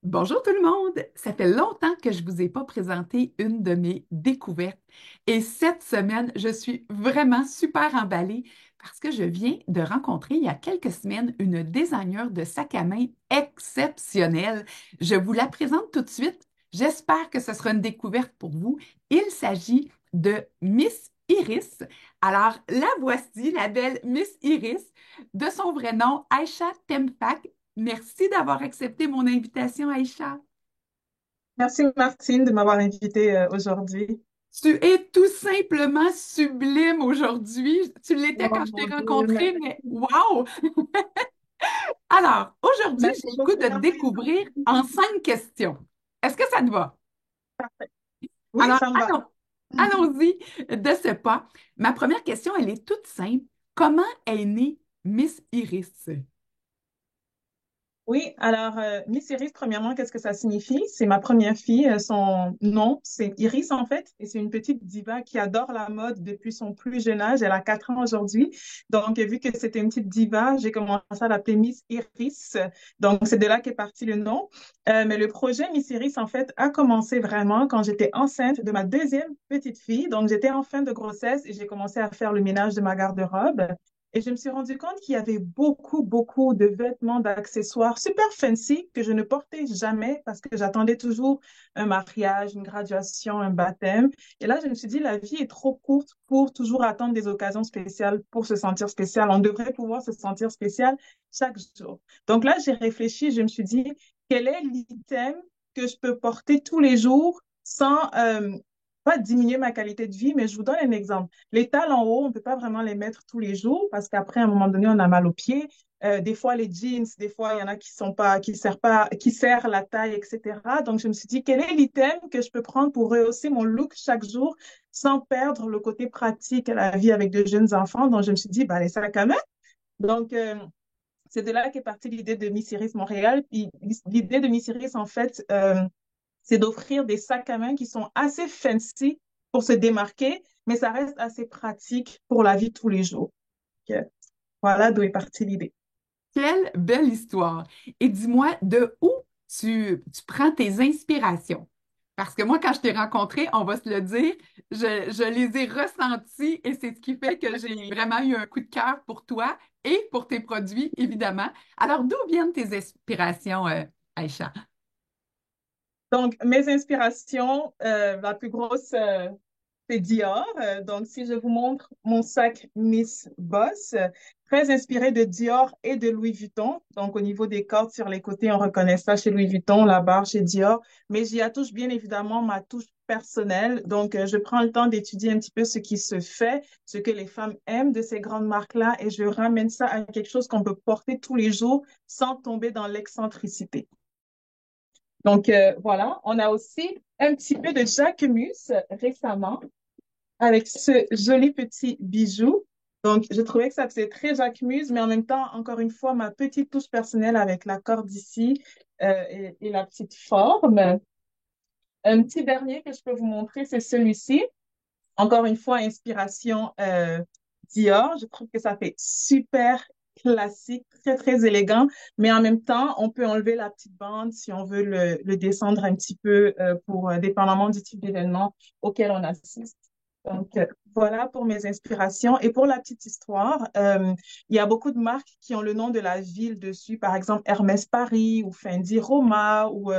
Bonjour tout le monde! Ça fait longtemps que je ne vous ai pas présenté une de mes découvertes et cette semaine, je suis vraiment super emballée parce que je viens de rencontrer il y a quelques semaines une designer de sac à main exceptionnelle. Je vous la présente tout de suite. J'espère que ce sera une découverte pour vous. Il s'agit de Miss Iris. Alors, la voici, la belle Miss Iris, de son vrai nom, Aïcha Tempak. Merci d'avoir accepté mon invitation, Aïcha. Merci Martine de m'avoir invitée aujourd'hui. Tu es tout simplement sublime aujourd'hui. Tu l'étais Oh quand je t'ai mon Dieu, rencontrée, merci. mais wow! Alors, aujourd'hui, Merci j'ai le goût beaucoup, de te découvrir j'apprécie. en 5 questions. Est-ce que ça te va? Oui, Alors, ça me va. allons-y de ce pas. Ma première question, elle est toute simple. Comment est née Miss Iris? Oui, alors Miss Iris, premièrement, qu'est-ce que ça signifie? C'est ma première fille. Son nom, c'est Iris en fait, et c'est une petite diva qui adore la mode depuis son plus jeune âge. Elle a 4 ans aujourd'hui. Donc, vu que c'était une petite diva, j'ai commencé à l'appeler Miss Iris. Donc, c'est de là qu'est parti le nom. Mais le projet Miss Iris, en fait, a commencé vraiment quand j'étais enceinte de ma deuxième petite fille. Donc, j'étais en fin de grossesse et j'ai commencé à faire le ménage de ma garde-robe. Et je me suis rendu compte qu'il y avait beaucoup, beaucoup de vêtements, d'accessoires super fancy que je ne portais jamais parce que j'attendais toujours un mariage, une graduation, un baptême. Et là, je me suis dit, la vie est trop courte pour toujours attendre des occasions spéciales pour se sentir spécial. On devrait pouvoir se sentir spécial chaque jour. Donc là, j'ai réfléchi, je me suis dit, quel est l'item que je peux porter tous les jours sans pas diminuer ma qualité de vie, mais je vous donne un exemple. Les talons hauts, on ne peut pas vraiment les mettre tous les jours parce qu'après, à un moment donné, on a mal aux pieds. Des fois, les jeans, des fois, il y en a qui sont pas, qui serrent pas, qui serrent la taille, etc. Donc, je me suis dit, quel est l'item que je peux prendre pour rehausser mon look chaque jour sans perdre le côté pratique à la vie avec de jeunes enfants? Donc, je me suis dit, bah, les sacs à main. Donc, c'est de là qu'est partie l'idée de Miss Iris Montréal. Puis, l'idée de Miss Iris, en fait, c'est d'offrir des sacs à main qui sont assez fancy pour se démarquer, mais ça reste assez pratique pour la vie de tous les jours. Donc, voilà d'où est partie l'idée. Quelle belle histoire. Et dis-moi, de où tu prends tes inspirations? Parce que moi, quand je t'ai rencontré, on va se le dire, je les ai ressenties et c'est ce qui fait que j'ai vraiment eu un coup de cœur pour toi et pour tes produits, évidemment. Alors, d'où viennent tes inspirations, Aïcha? Donc, mes inspirations, la plus grosse, c'est Dior. Donc, si je vous montre mon sac Miss Boss, très inspiré de Dior et de Louis Vuitton. Donc, au niveau des cordes sur les côtés, on reconnaît ça chez Louis Vuitton, la barre chez Dior. Mais j'y attouche bien évidemment ma touche personnelle. Donc, je prends le temps d'étudier un petit peu ce qui se fait, ce que les femmes aiment de ces grandes marques-là, et je ramène ça à quelque chose qu'on peut porter tous les jours sans tomber dans l'excentricité. Donc, voilà, on a aussi un petit peu de Jacquemus récemment avec ce joli petit bijou. Donc, je trouvais que ça faisait très Jacquemus, mais en même temps, encore une fois, ma petite touche personnelle avec la corde ici et la petite forme. Un petit dernier que je peux vous montrer, c'est celui-ci. Encore une fois, inspiration Dior. Je trouve que ça fait super classique, très, très élégant, mais en même temps, on peut enlever la petite bande si on veut le descendre un petit peu pour, dépendamment du type d'événement auquel on assiste. Donc, voilà pour mes inspirations. Et pour la petite histoire, il y a beaucoup de marques qui ont le nom de la ville dessus, par exemple Hermès Paris ou Fendi Roma ou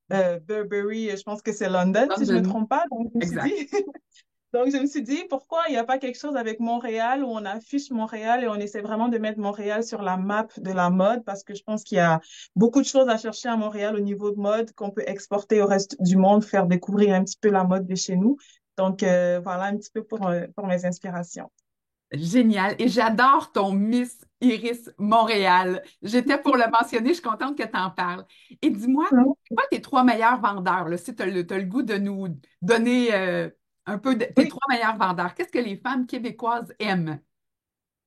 Burberry, je pense que c'est London, si je me London. trompe pas. Donc, je me suis dit, Exact. donc, je me suis dit, pourquoi il n'y a pas quelque chose avec Montréal où on affiche Montréal et on essaie vraiment de mettre Montréal sur la map de la mode parce que je pense qu'il y a beaucoup de choses à chercher à Montréal au niveau de mode qu'on peut exporter au reste du monde, faire découvrir un petit peu la mode de chez nous. Donc, voilà un petit peu pour mes inspirations. Génial. Et j'adore ton Miss Iris Montréal. J'étais pour le mentionner, je suis contente que tu en parles. Et dis-moi, c'est quoi tes 3 meilleurs vendeurs, là, si tu as, le goût de nous donner un peu de tes Oui, 3 meilleurs vendeurs? Qu'est-ce que les femmes québécoises aiment?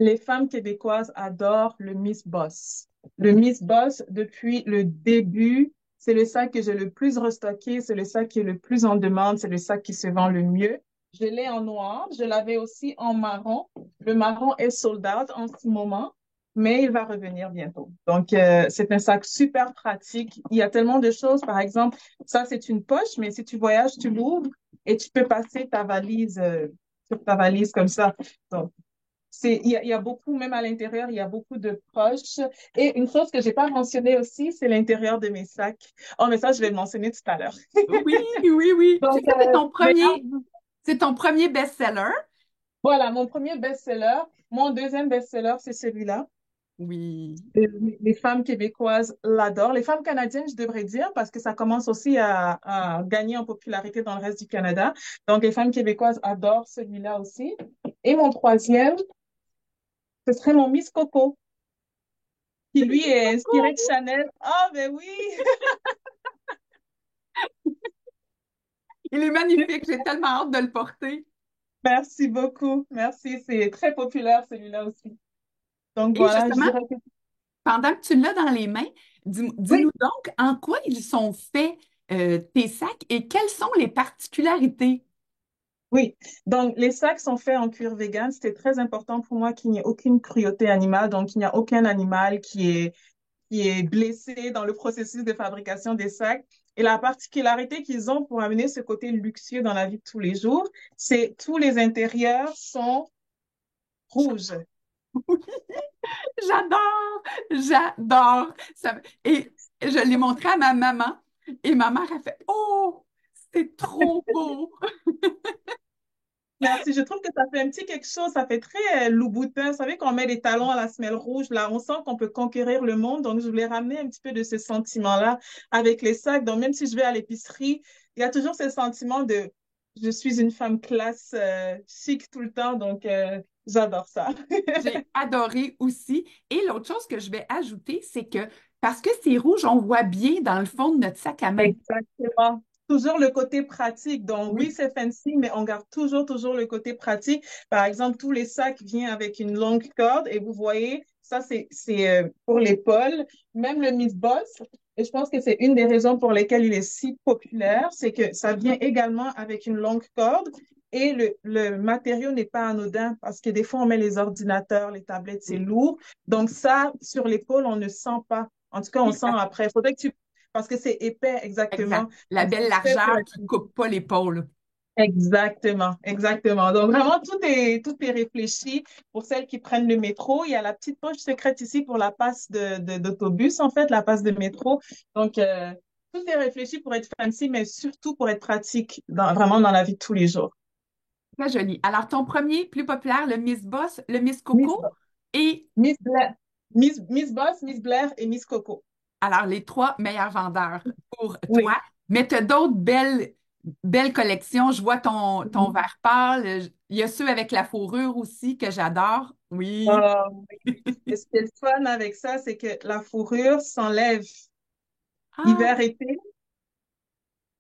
les femmes québécoises adorent le Miss Boss. Le Miss Boss, depuis le début, c'est le sac que j'ai le plus restocké, c'est le sac qui est le plus en demande, c'est le sac qui se vend le mieux. Je l'ai en noir, je l'avais aussi en marron. Le marron est sold out en ce moment. mais il va revenir bientôt. Donc, c'est un sac super pratique. Il y a tellement de choses. Par exemple, ça, c'est une poche, mais si tu voyages, tu l'ouvres et tu peux passer ta valise sur ta valise comme ça. Donc, il y a beaucoup, même à l'intérieur, il y a beaucoup de poches. Et une chose que j'ai pas mentionnée aussi, c'est l'intérieur de mes sacs. Oh, mais ça, je vais le mentionner tout à l'heure. Oui, oui, oui. Donc, Ça, mais là, c'est ton premier best-seller. voilà, mon premier best-seller. Mon deuxième best-seller, c'est celui-là. Oui. Et les femmes québécoises l'adorent. Les femmes canadiennes, je devrais dire, parce que ça commence aussi à gagner en popularité dans le reste du Canada. Donc, les femmes québécoises adorent celui-là aussi. Et mon troisième, ce serait mon Miss Coco, qui lui est inspiré de Chanel. Ah, ben oui! Il est magnifique. J'ai tellement hâte de le porter. Merci beaucoup. Merci. C'est très populaire, celui-là aussi. Donc, Et voilà, je justement, dirais que pendant que tu l'as dans les mains, oui. dis-nous donc en quoi ils sont faits, tes sacs, et quelles sont les particularités? Oui, donc les sacs sont faits en cuir vegan. C'était très important pour moi qu'il n'y ait aucune cruauté animale. Donc, il n'y a aucun animal qui est blessé dans le processus de fabrication des sacs. Et la particularité qu'ils ont pour amener ce côté luxueux dans la vie de tous les jours, c'est tous les intérieurs sont rouges. J'adore, j'adore. Et je l'ai montré à ma maman et ma mère a fait, Oh, c'est trop beau. Merci. Je trouve que ça fait un petit quelque chose, ça fait très Louboutin. Vous savez, quand on met des talons à la semelle rouge, là, on sent qu'on peut conquérir le monde. Donc, je voulais ramener un petit peu de ce sentiment-là avec les sacs. Donc, même si je vais à l'épicerie, il y a toujours ce sentiment de je suis une femme classe, chic tout le temps. Donc, j'adore ça. J'ai adoré aussi. Et l'autre chose que je vais ajouter, c'est que parce que c'est rouge, on voit bien dans le fond de notre sac à main. Exactement. Toujours le côté pratique. Donc, oui, Oui, c'est fancy, mais on garde toujours le côté pratique. Par exemple, tous les sacs viennent avec une longue corde et vous voyez, ça, c'est pour l'épaule. Même le Miss Boss, et je pense que c'est une des raisons pour lesquelles il est si populaire, c'est que ça vient également avec une longue corde et le matériau n'est pas anodin parce que des fois, on met les ordinateurs, les tablettes, c'est oui, lourd. Donc, ça, sur l'épaule, on ne sent pas. En tout cas, on oui, sent après. Il faudrait que tu parce que c'est épais, exactement. exact. La Donc, belle c'est fait pour largeur qui être... coupe pas l'épaule. Exactement, exactement. Donc, vraiment, tout est réfléchi pour celles qui prennent le métro. Il y a la petite poche secrète ici pour la passe d'autobus, en fait, la passe de métro. Donc, tout est réfléchi pour être fancy, mais surtout pour être pratique vraiment dans la vie de tous les jours. Très joli. Alors, ton premier, plus populaire, le Miss Boss, le Miss Miss, Coco, et Miss Blair, Miss Boss, Miss Blair et Miss Coco. alors les trois meilleurs vendeurs pour toi. Oui. Mais tu as d'autres belles collections. Je vois ton vert pâle. Il y a ceux avec la fourrure aussi que j'adore. Oui. Euh, et ce qui est le fun avec ça, c'est que la fourrure s'enlève Ah, hiver-été.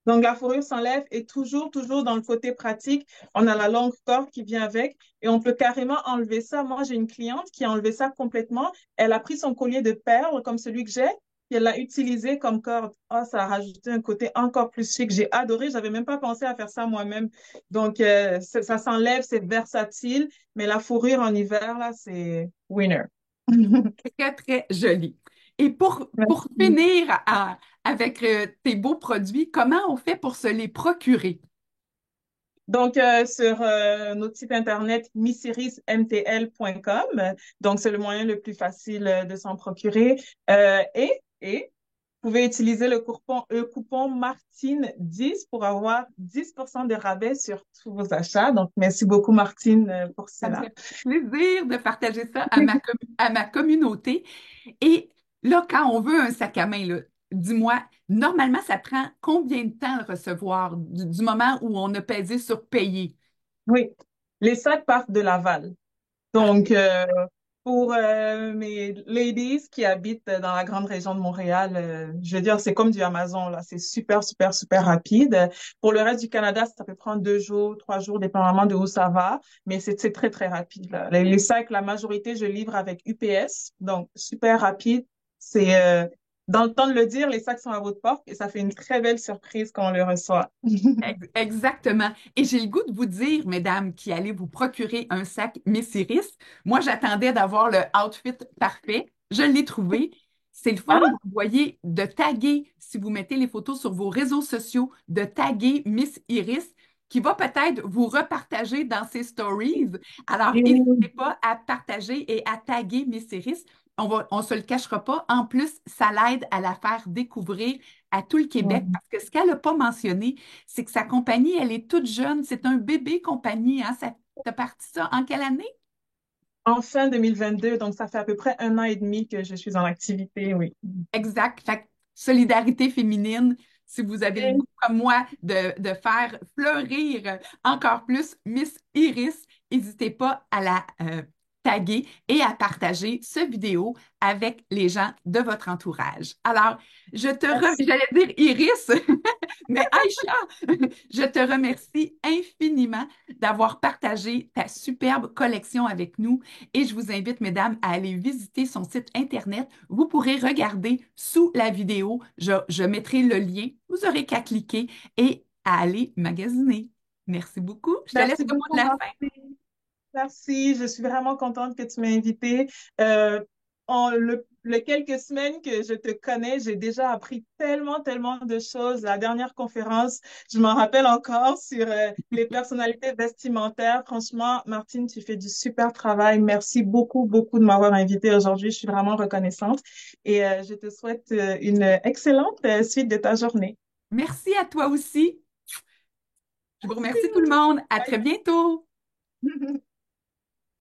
Donc, la fourrure s'enlève et toujours dans le côté pratique, on a la longue corde qui vient avec et on peut carrément enlever ça. Moi, j'ai une cliente qui a enlevé ça complètement. Elle a pris son collier de perles comme celui que j'ai et elle l'a utilisé comme corde. Ah, ça a rajouté un côté encore plus chic. J'ai adoré. J'avais même pas pensé à faire ça moi-même. Donc, ça s'enlève, c'est versatile, mais la fourrure en hiver, là, c'est winner. très, très joli. Et pour Merci. finir avec tes beaux produits, comment on fait pour se les procurer? Donc, sur notre site internet misseriesmtl.com, donc c'est le moyen le plus facile de s'en procurer. Et vous pouvez utiliser le coupon Martine10 pour avoir 10% de rabais sur tous vos achats. Donc, merci beaucoup, Martine, pour Ça me cela. fait plaisir de partager ça à ma communauté. Et là, quand on veut un sac à main, là, dis-moi, normalement, ça prend combien de temps à le recevoir du moment où on a pesé sur payer? Oui, les sacs partent de Laval. Donc, Parfait. pour mes ladies qui habitent dans la grande région de Montréal, je veux dire, c'est comme du Amazon, là. C'est super rapide. Pour le reste du Canada, ça peut prendre 2 jours, 3 jours, dépendamment de où ça va. Mais c'est très rapide, là. Les sacs, la majorité, je livre avec UPS. Donc, super rapide. C'est dans le temps de le dire, les sacs sont à votre porte et ça fait une très belle surprise quand on le reçoit. Exactement. Et j'ai le goût de vous dire, mesdames, qui allez vous procurer un sac Miss Iris. Moi, j'attendais d'avoir le outfit parfait. Je l'ai trouvé. C'est le fun, Ah, vous voyez, de taguer, si vous mettez les photos sur vos réseaux sociaux, de taguer Miss Iris, qui va peut-être vous repartager dans ses stories. Alors, et n'hésitez oui. pas à partager et à taguer Miss Iris. On se le cachera pas. En plus, ça l'aide à la faire découvrir à tout le Québec parce que ce qu'elle n'a pas mentionné, c'est que sa compagnie, elle est toute jeune. C'est un bébé compagnie, hein? Ça, t'as parti ça en quelle année? En fin 2022, donc ça fait à peu près 1 an et demi que je suis en activité, oui. Exact. Fait que solidarité féminine, si vous avez le goût, comme moi, de faire fleurir encore plus Miss Iris, n'hésitez pas à la taguer et à partager ce vidéo avec les gens de votre entourage. Alors, Merci. j'allais dire Iris, mais Aïcha, je te remercie infiniment d'avoir partagé ta superbe collection avec nous et je vous invite, mesdames, à aller visiter son site Internet. Vous pourrez regarder sous la vidéo. Je mettrai le lien. Vous aurez qu'à cliquer et à aller magasiner. Merci beaucoup. Je te laisse Merci le mot de beaucoup, la fin. Marcie. Merci, je suis vraiment contente que tu m'aies invitée. En les quelques semaines que je te connais, j'ai déjà appris tellement, tellement de choses. La dernière conférence, je m'en rappelle encore sur les personnalités vestimentaires. Franchement, Martine, tu fais du super travail. Merci beaucoup, beaucoup de m'avoir invitée aujourd'hui. Je suis vraiment reconnaissante et je te souhaite une excellente suite de ta journée. Merci à toi aussi. Je vous remercie tout le Merci. monde. À très bientôt. Bye.